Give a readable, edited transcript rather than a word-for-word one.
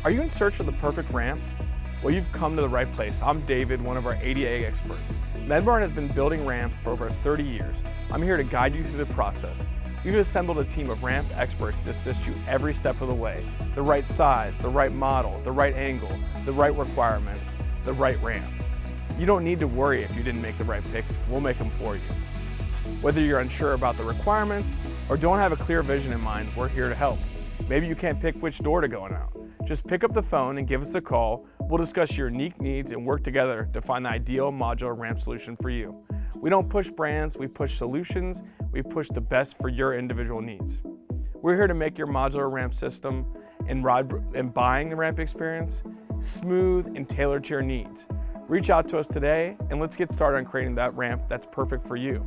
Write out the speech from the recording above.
Are you in search of the perfect ramp? Well, you've come to the right place. I'm David, one of our ADA experts. Medmart has been building ramps for over 30 years. I'm here to guide you through the process. We've assembled a team of ramp experts to assist you every step of the way. The right size, the right model, the right angle, the right requirements, the right ramp. You don't need to worry if you didn't make the right picks. We'll make them for you. Whether you're unsure about the requirements or don't have a clear vision in mind, we're here to help. Maybe you can't pick which door to go in out. Just pick up the phone and give us a call. We'll discuss your unique needs and work together to find the ideal modular ramp solution for you. We don't push brands, we push solutions. We push the best for your individual needs. We're here to make your modular ramp system and buying the ramp experience smooth and tailored to your needs. Reach out to us today and let's get started on creating that ramp that's perfect for you.